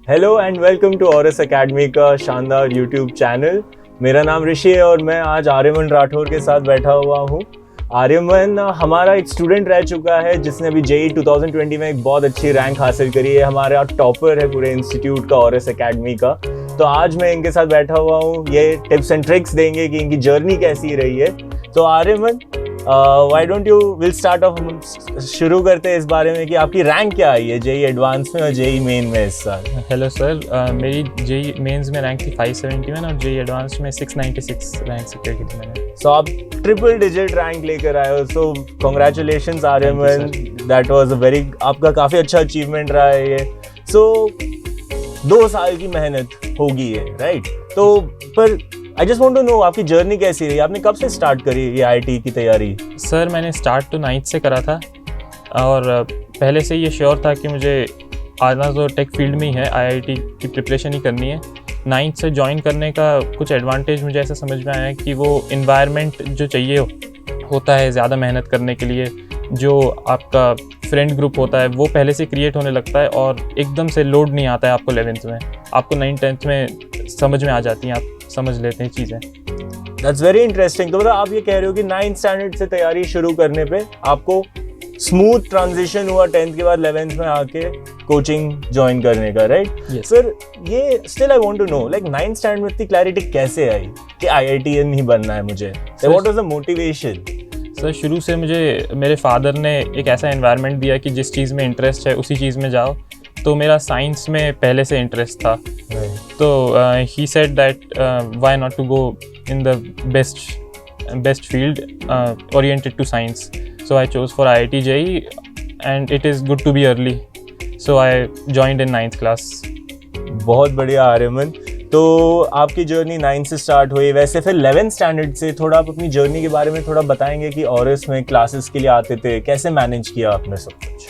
Hello and welcome to Aurus academy का शानदार YouTube channel. मेरा नाम ऋषि है और मैं आज आर्यमन राठौर के साथ बैठा हुआ हूँ। आर्यमन हमारा एक स्टूडेंट रह चुका है जिसने अभी जेई 2020 में एक बहुत अच्छी रैंक हासिल करी है। हमारा टॉपर है पूरे इंस्टीट्यूट का, ऑरस एकेडमी का। तो आज मैं इनके साथ बैठा हुआ हूँ, ये टिप्स एंड ट्रिक्स देंगे कि इनकी जर्नी कैसी रही है। तो Aryaman, why don't you will start of, शुरू करते हैं इस बारे में कि आपकी रैंक क्या आई है जेई एडवांस में और जेई मेन में इस साल। हेलो सर, मेरी जेई मेंस में रैंक थी 571 और जेई एडवांस में 696 रैंक सिक्योर की थी मैंने। सो आप ट्रिपल डिजिट रैंक लेकर आए हो, सो congratulations Aryaman, that was a very, आपका काफ़ी अच्छा अचीवमेंट रहा है ये। सो 2 साल की मेहनत होगी ये, राइट? तो पर I just want to know आपकी जर्नी कैसी रही, आपने कब से स्टार्ट करी ये आईआईटी की तैयारी? सर मैंने स्टार्ट तो 9th से करा था और पहले से ये श्योर था कि मुझे आना तो टेक फील्ड में ही है, आईआईटी की प्रिपरेशन ही करनी है। 9th से ज्वाइन करने का कुछ एडवांटेज मुझे ऐसा समझ में आया कि वो इन्वायरमेंट जो चाहिए होता है ज़्यादा मेहनत करने के लिए, जो आपका फ्रेंड ग्रुप होता है वो पहले से क्रिएट होने लगता है और एकदम से लोड नहीं आता है आपको 11th में, आपको 9th-10th में समझ में आ जाती हैं, आप समझ लेते हैं चीज़ें। That's very interesting. तो मतलब आप ये कह रहे हो कि 9th स्टैंडर्ड से तैयारी शुरू करने पे आपको स्मूथ ट्रांजिशन हुआ 10th के बाद 11th में आके कोचिंग ज्वाइन करने का, राइट? Yes. सर ये still I want to know, like 9th standard में इतनी क्लैरिटी कैसे आई कि आईआईटीएन ही बनना है मुझे? What was the motivation? Sir शुरू से मुझे मेरे फादर ने एक ऐसा एनवायरनमेंट दिया कि जिस चीज़ में इंटरेस्ट है उसी चीज़ में जाओ। तो मेरा साइंस में पहले से इंटरेस्ट था, तो he said that why not to go in the best field oriented to science. So I chose for IIT JEE and it is good to be early, so I joined in 9th class. बहुत बढ़िया आर्यमन। तो आपकी journey 9th से start हुई, वैसे फिर 11th standard से थोड़ा आप अपनी जर्नी के बारे में थोड़ा बताएंगे कि ऑरस में क्लासेस के लिए आते थे, कैसे मैनेज किया आपने सब कुछ?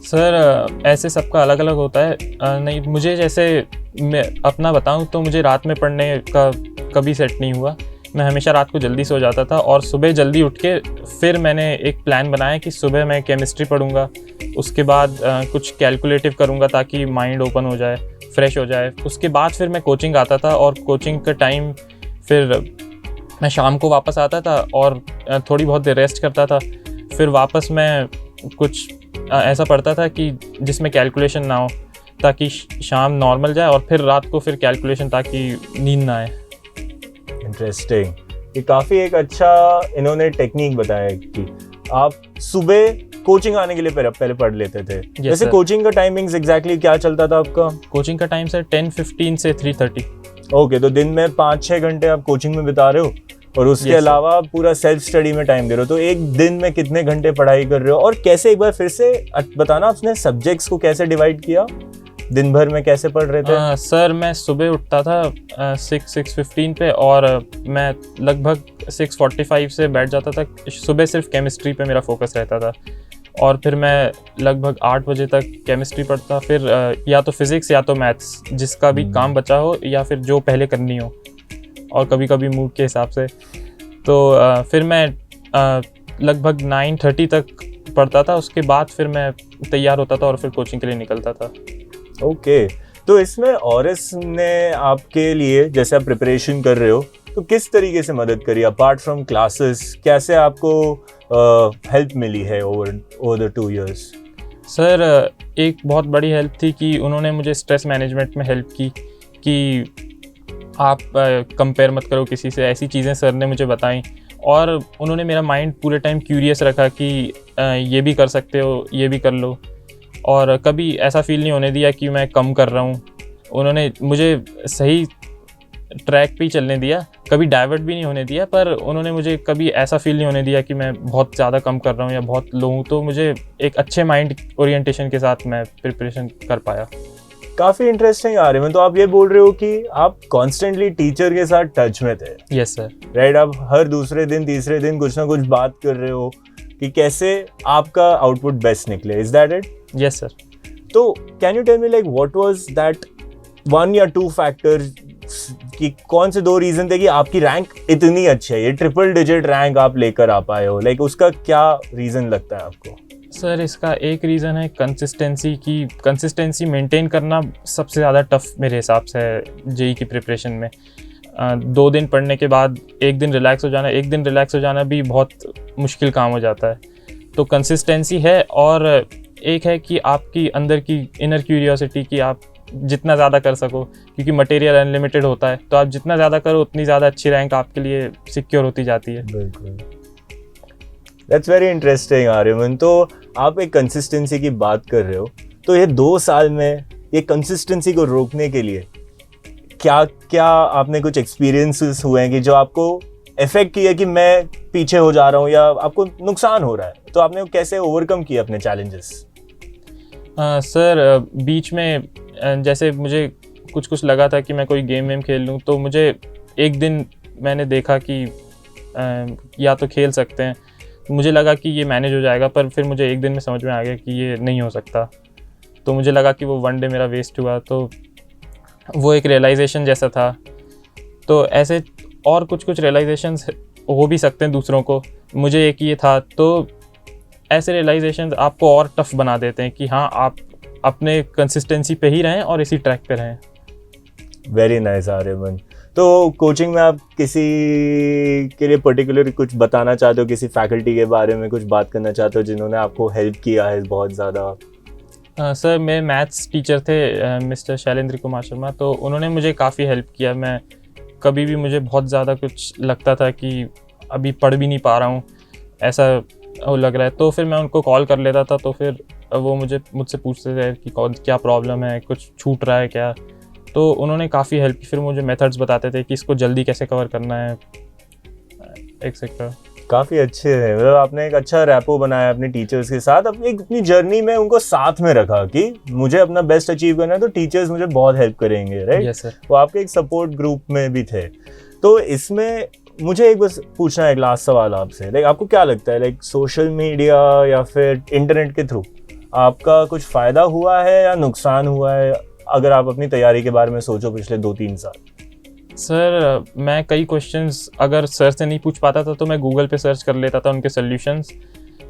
सर ऐसे सबका अलग अलग होता है। नहीं, मुझे जैसे मैं अपना बताऊं तो मुझे रात में पढ़ने का कभी सेट नहीं हुआ। मैं हमेशा रात को जल्दी सो जाता था और सुबह जल्दी उठ के फिर मैंने एक प्लान बनाया कि सुबह मैं केमिस्ट्री पढ़ूंगा, उसके बाद कुछ कैलकुलेटिव करूंगा ताकि माइंड ओपन हो जाए, फ्रेश हो जाए। उसके बाद फिर मैं कोचिंग आता था और कोचिंग का टाइम फिर मैं शाम को वापस आता था और थोड़ी बहुत देर रेस्ट करता था। फिर वापस मैं कुछ ऐसा पढ़ता था कि जिसमें कैलकुलेशन ना हो ताकि शाम नॉर्मल जाए और फिर रात को फिर कैलकुलेशन ताकि नींद ना आए। इंटरेस्टिंग। ये काफ़ी एक अच्छा इन्होंने टेक्निक बताया कि आप सुबह कोचिंग आने के लिए पहले पढ़ लेते थे। वैसे sir. कोचिंग का टाइमिंग्स एग्जैक्टली क्या चलता था आपका? कोचिंग का टाइम सर 10:15 से 3:30। ओके, तो दिन में 5-6 घंटे आप कोचिंग में बिता रहे हो और उसके Yes, अलावा आप पूरा सेल्फ स्टडी में टाइम दे रहे हो। तो एक दिन में कितने घंटे पढ़ाई कर रहे हो और कैसे, एक बार फिर से बताना, आपने सब्जेक्ट्स को कैसे डिवाइड किया, दिन भर में कैसे पढ़ रहे थे? सर मैं सुबह उठता था 6:15 पे और मैं लगभग 6:45 से बैठ जाता था। सुबह सिर्फ केमिस्ट्री पे मेरा फोकस रहता था और फिर मैं लगभग 8 बजे तक केमिस्ट्री पढ़ता, फिर या तो फिज़िक्स या तो मैथ्स, जिसका भी काम बचा हो या फिर जो पहले करनी हो, और कभी कभी मूड के हिसाब से। तो फिर मैं लगभग 9:30 तक पढ़ता था। उसके बाद फिर मैं तैयार होता था और फिर कोचिंग के लिए निकलता था। ओके, तो इसमें ऑरस ने आपके लिए, जैसे आप प्रिपरेशन कर रहे हो, तो किस तरीके से मदद करी अपार्ट फ्रॉम क्लासेस? कैसे आपको हेल्प मिली है ओवर द 2 years? सर एक बहुत बड़ी हेल्प थी कि उन्होंने मुझे स्ट्रेस मैनेजमेंट में हेल्प की कि आप कंपेयर मत करो किसी से, ऐसी चीज़ें सर ने मुझे बताई। और उन्होंने मेरा माइंड पूरे टाइम क्यूरियस रखा कि ये भी कर सकते हो, ये भी कर लो, और कभी ऐसा फील नहीं होने दिया कि मैं कम कर रहा हूँ। उन्होंने मुझे सही ट्रैक पे ही चलने दिया, कभी डाइवर्ट भी नहीं होने दिया, पर उन्होंने मुझे कभी ऐसा फील नहीं होने दिया कि मैं बहुत ज़्यादा कम कर रहा हूँ या बहुत लो हूँ। तो मुझे एक अच्छे माइंड ओरिएंटेशन के साथ मैं प्रिपरेशन कर पाया। काफ़ी इंटरेस्टिंग आ रही है। तो आप ये बोल रहे हो कि आप कॉन्स्टेंटली टीचर के साथ टच में थे? Yes sir. राइट, आप हर दूसरे दिन तीसरे दिन कुछ ना कुछ बात कर रहे हो कि कैसे आपका आउटपुट बेस्ट निकले। Is that it? Yes sir. तो can you tell me, like what was that 1 या 2 फैक्टर कि कौन से 2 रीजन थे कि आपकी रैंक इतनी अच्छी है, ये ट्रिपल डिजिट रैंक आप लेकर आ पाए हो? लाइक उसका क्या रीजन लगता है आपको? सर इसका एक रीज़न है कंसिस्टेंसी मेंटेन करना सबसे ज़्यादा टफ मेरे हिसाब से है जेई की प्रिपरेशन में। 2 दिन पढ़ने के बाद एक दिन रिलैक्स हो जाना भी बहुत मुश्किल काम हो जाता है। तो कंसिस्टेंसी है, और एक है कि आपकी अंदर की इनर क्यूरियोसिटी कि आप जितना ज़्यादा कर सको, क्योंकि मटेरियल अनलिमिटेड होता है, तो आप जितना ज़्यादा करो उतनी ज़्यादा अच्छी रैंक आपके लिए सिक्योर होती जाती है। बिल्कुल, दैट्स वेरी इंटरेस्टिंग आर्यमन। तो आप एक कंसिस्टेंसी की बात कर रहे हो, तो ये 2 साल में ये कंसिस्टेंसी को रोकने के लिए क्या क्या आपने कुछ एक्सपीरियंसेस हुए हैं कि जो आपको इफेक्ट किया कि मैं पीछे हो जा रहा हूँ या आपको नुकसान हो रहा है, तो आपने कैसे ओवरकम किया अपने चैलेंजेस? सर बीच में जैसे मुझे कुछ लगा था कि मैं कोई गेम खेल लूँ, तो मुझे एक दिन मैंने देखा कि या तो खेल सकते हैं, मुझे लगा कि ये मैनेज हो जाएगा, पर फिर मुझे एक दिन में समझ में आ गया कि ये नहीं हो सकता। तो मुझे लगा कि वो 1 डे मेरा वेस्ट हुआ, तो वो एक रियलाइजेशन जैसा था। तो ऐसे और कुछ रियलाइजेशंस हो भी सकते हैं दूसरों को, मुझे एक ये था। तो ऐसे रियलाइजेशंस आपको और टफ बना देते हैं कि हाँ, आप अपने कंसिस्टेंसी पे ही रहें और इसी ट्रैक पे रहें। Very nice Aryaman. तो कोचिंग में आप किसी के लिए पर्टिकुलर कुछ बताना चाहते हो, किसी फैकल्टी के बारे में कुछ बात करना चाहते हो जिन्होंने आपको हेल्प किया है बहुत ज़्यादा? सर मेरे मैथ्स टीचर थे मिस्टर शैलेंद्र कुमार शर्मा, तो उन्होंने मुझे काफ़ी हेल्प किया। मैं कभी भी मुझे बहुत ज़्यादा कुछ लगता था कि अभी पढ़ भी नहीं पा रहा हूँ, ऐसा लग रहा है, तो फिर मैं उनको कॉल कर लेता था, तो फिर वो मुझसे पूछते थे कि क्या प्रॉब्लम है, कुछ छूट रहा है क्या। तो उन्होंने काफ़ी हेल्प की, फिर मुझे मेथड्स बताते थे कि इसको जल्दी कैसे कवर करना है, एक्सेट्रा। काफ़ी अच्छे हैं, मतलब आपने एक अच्छा रैपो बनाया अपने टीचर्स के साथ, अपनी जर्नी में उनको साथ में रखा कि मुझे अपना बेस्ट अचीव करना है तो टीचर्स मुझे बहुत हेल्प करेंगे, राइट? Yes sir. वो आपके एक सपोर्ट ग्रुप में भी थे। तो इसमें मुझे एक बस पूछना है, एक लास्ट सवाल आपसे, लाइक आपको क्या लगता है, लाइक सोशल मीडिया या फिर इंटरनेट के थ्रू आपका कुछ फ़ायदा हुआ है या नुकसान हुआ है, अगर आप अपनी तैयारी के बारे में सोचो पिछले 2-3 साल? सर मैं कई क्वेश्चंस अगर सर से नहीं पूछ पाता था तो मैं गूगल पे सर्च कर लेता था उनके सॉल्यूशंस।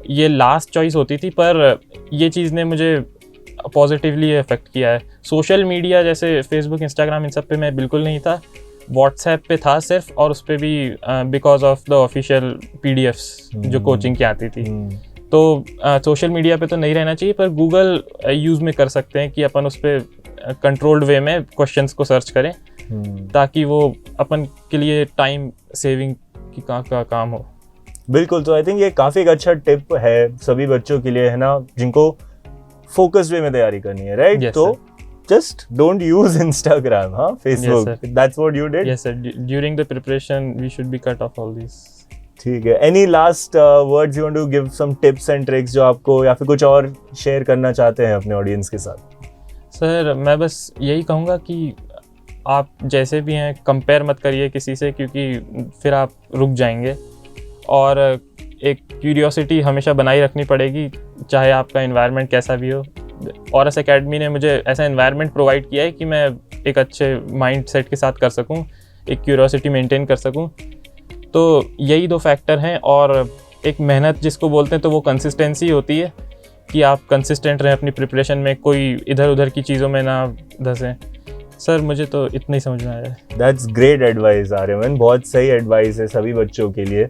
ये लास्ट चॉइस होती थी, पर ये चीज़ ने मुझे पॉजिटिवली इफेक्ट किया है। सोशल मीडिया जैसे फेसबुक, इंस्टाग्राम, इन सब पे मैं बिल्कुल नहीं था। व्हाट्सएप पे था सिर्फ, और उस पर भी because of the official PDFs जो कोचिंग की आती थी। तो सोशल मीडिया पे तो नहीं रहना चाहिए, पर गूगल यूज़ में कर सकते हैं कि अपन उस पर कंट्रोल्ड वे में क्वेश्चंस को सर्च करें, ताकि वो अपन के लिए टाइम सेविंग की का काम हो। बिल्कुल, तो आई थिंक ये काफ़ी एक अच्छा टिप है सभी बच्चों के लिए, है ना, जिनको फोकस्ड वे में तैयारी करनी है, राइट? Yes, तो just don't use Instagram, हाँ, Facebook. Yes, sir. That's what you did? Yes sir, during the preparation we should be cut off all these. ठीक है। Any last words you want to give, some tips and tricks जो आपको या फिर कुछ और share करना चाहते हैं अपने ऑडियंस के साथ? सर मैं बस यही कहूँगा कि आप जैसे भी हैं कंपेयर मत करिए किसी से, क्योंकि फिर आप रुक जाएंगे, और एक क्यूरियोसिटी हमेशा बनाई रखनी पड़ेगी, चाहे आपका एनवायरनमेंट कैसा भी हो। ऑरएस एकेडमी ने मुझे ऐसा एनवायरनमेंट प्रोवाइड किया है कि मैं एक अच्छे माइंड सेट के साथ कर सकूं, एक क्यूरियोसिटी मेंटेन कर सकूं। तो यही 2 फैक्टर हैं, और एक मेहनत जिसको बोलते हैं तो वो कंसिस्टेंसी होती है कि आप कंसिस्टेंट रहें अपनी प्रिपरेशन में, कोई इधर उधर की चीज़ों में ना धंसें। सर मुझे तो इतना ही समझ में आया है। दैट्स ग्रेट एडवाइस आर्यमन, बहुत सही एडवाइस है सभी बच्चों के लिए।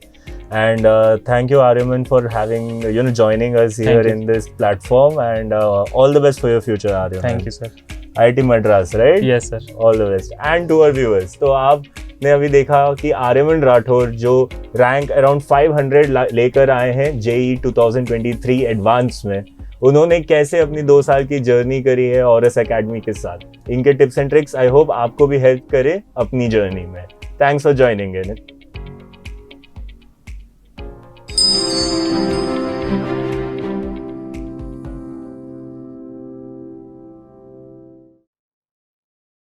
And thank you Aryaman for having joining us here in this platform, and all the best for your future Aryaman. Thank you sir. IIT Madras, right? Yes sir. All the best. And to our viewers, तो आपने अभी देखा कि आर्यमन राठौर जो rank around 500 लेकर आए हैं JEE 2023 advance में, उन्होंने कैसे अपनी 2 साल की जर्नी करी है ऑरएस एकेडमी के साथ। इनके tips and tricks I hope आपको भी हेल्प करे अपनी जर्नी में। Thanks for joining in.